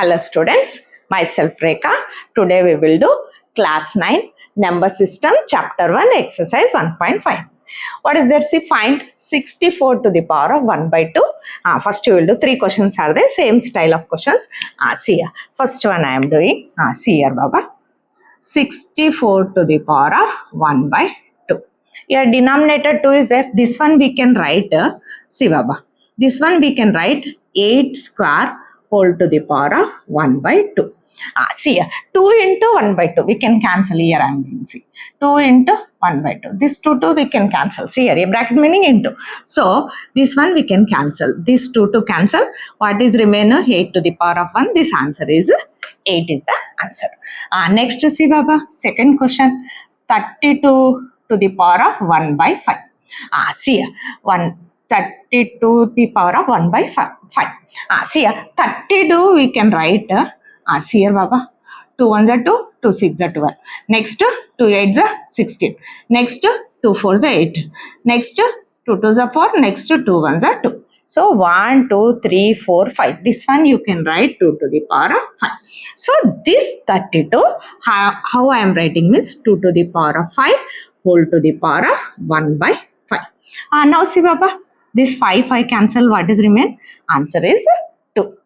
Hello students, myself Rekha. Today we will do class 9 number system chapter 1 exercise 1.5. What is there? See, find 64 to the power of 1 by 2. First you will do 3 questions are there, same style of questions. See here. First one I am doing. See here Baba. 64 to the power of 1 by 2. Here denominator 2 is there. This one we can write, see Baba. This one we can write 8 square whole to the power of 1 by 2. See here, 2 into 1 by 2, we can cancel here, I am doing, see, 2 into 1 by 2, this 2 we can cancel, see here, a bracket meaning into, so this one we can cancel, this 2 to cancel, what is remainder, 8 to the power of 1, this answer is 8 is the answer. Next, see Baba, second question, 32 to the power of 1 by 5. See here, 32 to the power of 1 by 5. See here, 32 we can write, see here Baba, 2 1s are 2, 2 6s are 12. Next, 2 8s are 16. Next, 2 4s are 8. Next, 2 2s are 4. Next, 2 1s are 2. So, 1, 2, 3, 4, 5. This one you can write 2 to the power of 5. So, this 32, how I am writing means 2 to the power of 5 whole to the power of 1 by 5. Now see Baba, this 5 cancel, what is remain? Answer is 2.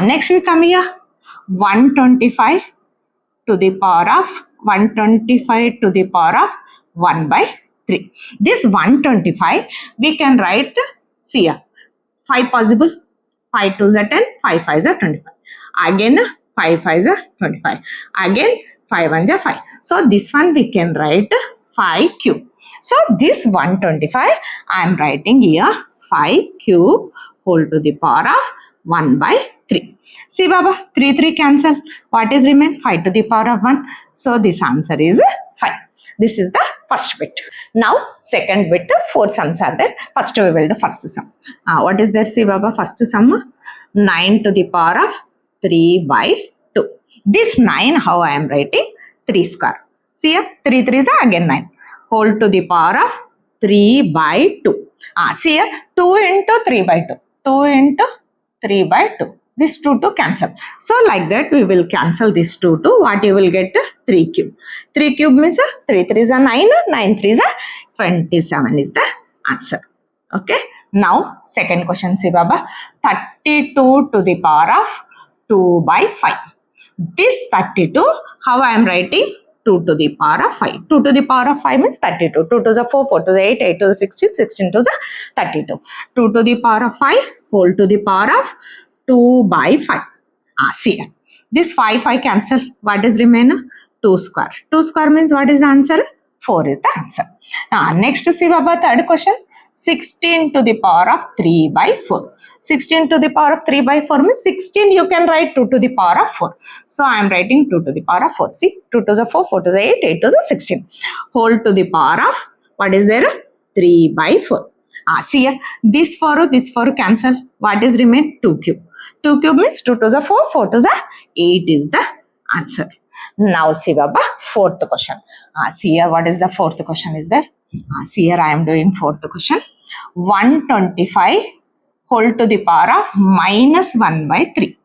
Next we come here, 125 to the power of 125 to the power of 1 by 3. This 125 we can write, see here, 5 possible, 5 2s are 10, 5 5s are 25. Again 5 5s are 25. Again 5 1s are 5. So this one we can write 5 cube. So this 125 I am writing here 5 cube whole to the power of 1 by 3. See Baba, 3 cancel. What is remain? 5 to the power of 1. So this answer is 5. This is the first bit. Now second bit, 4 sums are there. First we will do first sum. What is there? See Baba, first sum 9 to the power of 3 by 2. This 9 how I am writing? 3 square. See here, 3 3s are again 9. Whole to the power of 3 by 2. See here, 2 into 3 by 2. 2 into 3 by 2. This 2 to cancel. So like that we will cancel this 2 to what you will get? 3 cube. 3 cube means 3 3s are 9, 9 3s are 27 is the answer. Okay. Now second question, see Baba, 32 to the power of 2 by 5. This 32 how I am writing? 2 to the power of 5. 2 to the power of 5 means 32. 2 to the 4, 4 to the 8, 8 to the 16, 16 to the 32. 2 to the power of 5 whole to the power of 2 by 5. See here. This 5 cancel. What is remain? 2 square. 2 square means what is the answer? 4 is the answer. Next see Baba, third question. 16 to the power of 3 by 4. 16 to the power of 3 by 4 means 16 you can write 2 to the power of 4. So I am writing 2 to the power of 4. See, 2 to the 4, 4 to the 8, 8 to the 16. Whole to the power of, what is there? 3 by 4. See here, this 4 cancel. What is remain? 2 cube. 2 cube means 2 to the 4, 4 to the 8 is the answer. Now see Baba, fourth question. See here, what is the fourth question is there? See here, I am doing fourth question. 125 whole to the power of minus 1 by 3.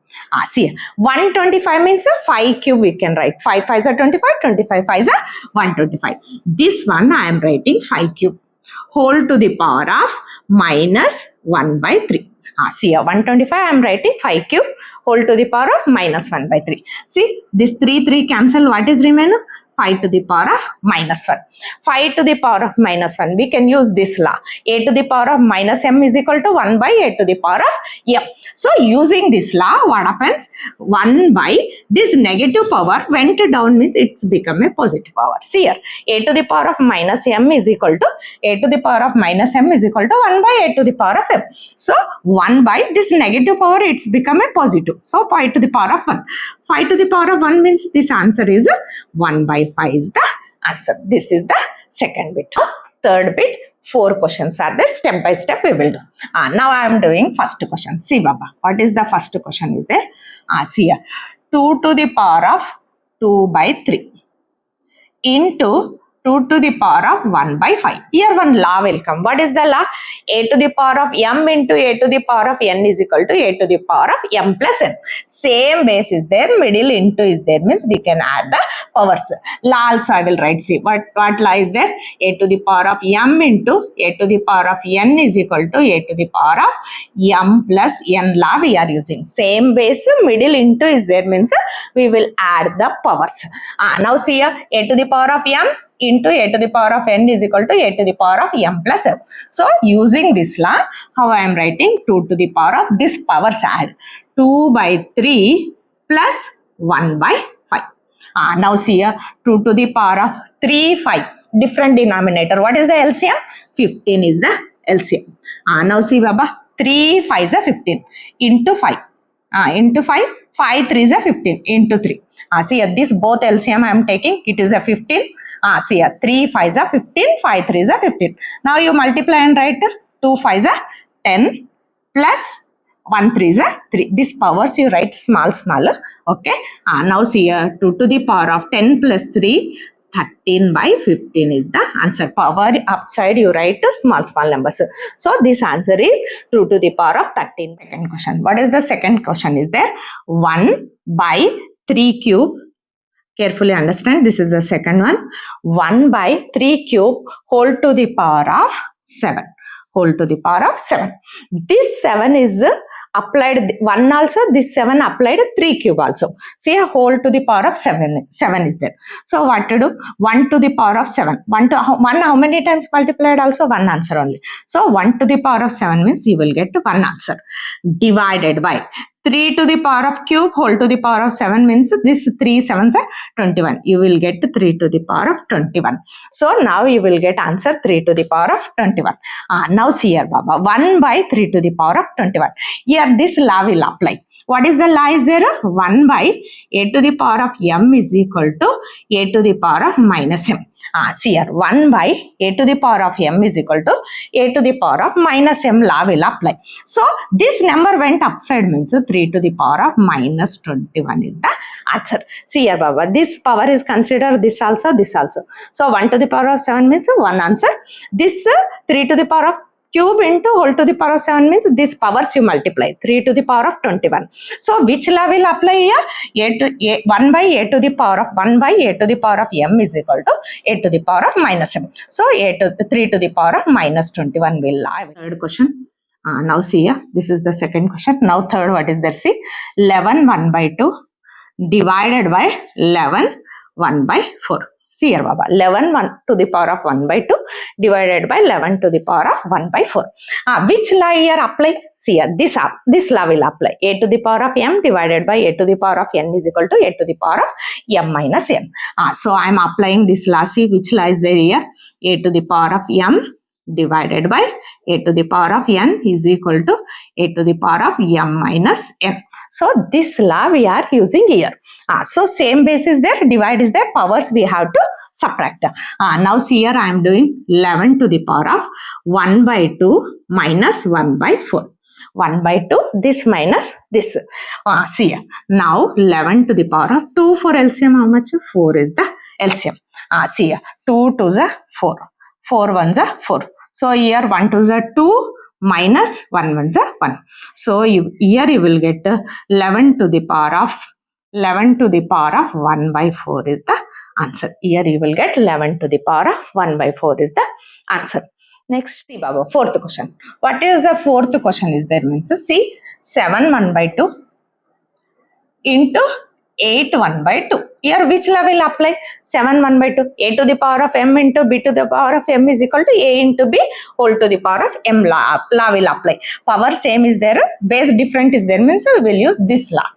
See here, 125 means 5 cube we can write. 5 5s are 25, 25 5s are 125. This one I am writing 5 cube whole to the power of minus 1 by 3. See here, 125 I am writing 5 cube whole to the power of minus 1 by 3. See, this 3 cancel. What is remain? 5 to the power of minus 1. 5 to the power of minus 1. We can use this law. A to the power of minus m is equal to 1 by a to the power of m. So, using this law, what happens? 1 by this negative power went down means it's become a positive power. See here, a to the power of minus m is equal to a to the power of minus m is equal to 1 by a to the power of m. So, 1 by this negative power it's become a positive. So, 5 to the power of 1. 5 to the power of 1 means this answer is 1 by 5 is the answer. This is the second bit. Third bit, 4 questions are there. Step by step we will do. Now I am doing first question. See Baba, what is the first question is there? See here, 2 to the power of 2 by 3 into 2 to the power of 1 by 5. Here one law will come. What is the law? A to the power of m into a to the power of n is equal to a to the power of m plus n. Same base is there, middle into is there, means we can add the powers. Law also I will write. See what law is there? A to the power of m into a to the power of n is equal to a to the power of m plus n law we are using. Same base, middle into is there, means we will add the powers. Now see here, a to the power of m into a to the power of n is equal to a to the power of m plus m. So using this law, how I am writing? 2 to the power of this powers add 2 by 3 plus 1 by 5. Now see here, 2 to the power of 3, 5. Different denominator. What is the LCM? 15 is the LCM. Now see Baba, 3 5 is a 15 into 5. Into 5, 5 3 is a 15 into 3. See here, this both LCM I am taking, it is a 15. See here, 3 5 is a 15, 5 3 is a 15. Now you multiply and write 2 5 is a 10 plus 1 3 is a 3. This powers you write smaller. Okay. Now see here, 2 to the power of 10 plus 3, 13 by 15 is the answer. Power upside you write small numbers. So this answer is 2 to the power of 13. Second question. What is the second question? Is there 1 by 3 cube? Carefully understand, this is the second one. 1 by 3 cube whole to the power of 7. Whole to the power of 7. This 7 is applied 1 also, this 7 applied 3 cube also. See a whole to the power of 7 is there. So what to do? 1 to the power of 7. 1 how many times multiplied? Also 1 answer only. So 1 to the power of 7 means you will get 1 answer. Divided by 3 to the power of cube whole to the power of 7 means this 3 7s are 21. You will get 3 to the power of 21. So now you will get answer 3 to the power of 21. Now see here Baba, 1 by 3 to the power of 21. Here this law will apply. What is the law is there? 1 by a to the power of m is equal to a to the power of minus m. See here, 1 by a to the power of m is equal to a to the power of minus m law will apply. So this number went upside means 3 to the power of minus 21 is the answer. See here Baba, this power is considered this also, this also. So 1 to the power of 7 means 1 answer. This 3 to the power of cube into whole to the power of 7 means this powers you multiply 3 to the power of 21. So which law will apply here? 1 by a to the power of 1 by a to the power of m is equal to a to the power of minus m. So 3 to the power of minus 21 will lie. Third question. Now see here, this is the second question. Now third, what is there? See, 11 1 by 2 divided by 11 1 by 4. See here Baba, 11 1 to the power of 1 by 2 divided by 11 to the power of 1 by 4. Which law here apply? See here, this law will apply. A to the power of m divided by a to the power of n is equal to a to the power of m minus n. So I am applying this law. See which law is there here? A to the power of m divided by a to the power of n is equal to a to the power of m minus n. So this law we are using here. So same base is there, divide is there, powers we have to subtract. Now see here I am doing 11 to the power of 1 by 2 minus 1 by 4. 1 by 2, this minus this. See here. Now 11 to the power of 2 for LCM, how much? 4 is the LCM. See here. 2 2s are 4. 4 1s are 4. So here 1 2s are 2 minus 1 1s are 1. So here you will get 11 to the power of 1 by 4 is the answer. Here you will get 11 to the power of 1 by 4 is the answer. Next, see Baba, fourth question. What is the fourth question is there means? See, 7 1 by 2 into 8 1 by 2. Here which law will apply? 7 1 by 2. A to the power of m into b to the power of m is equal to a into b whole to the power of m law will apply. Power same is there, base different is there means we will use this law.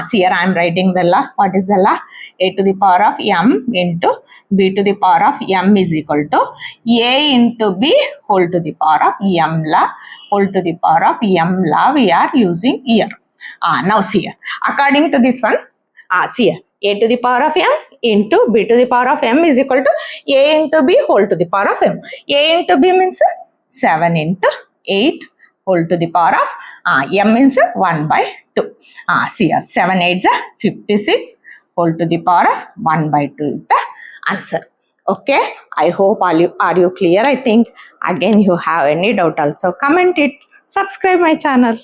See here I am writing the law. What is the law? A to the power of m into b to the power of m is equal to a into b whole to the power of m law whole to the power of m law we are using here. Now see here. According to this one, see here. A to the power of m into b to the power of m is equal to a into b whole to the power of m. A into b means 7 into 8 whole to the power of m means 1 by 2. See here, 7 8 is 56 whole to the power of 1 by 2 is the answer. Okay, I hope are you clear? I think again you have any doubt also comment it. Subscribe my channel.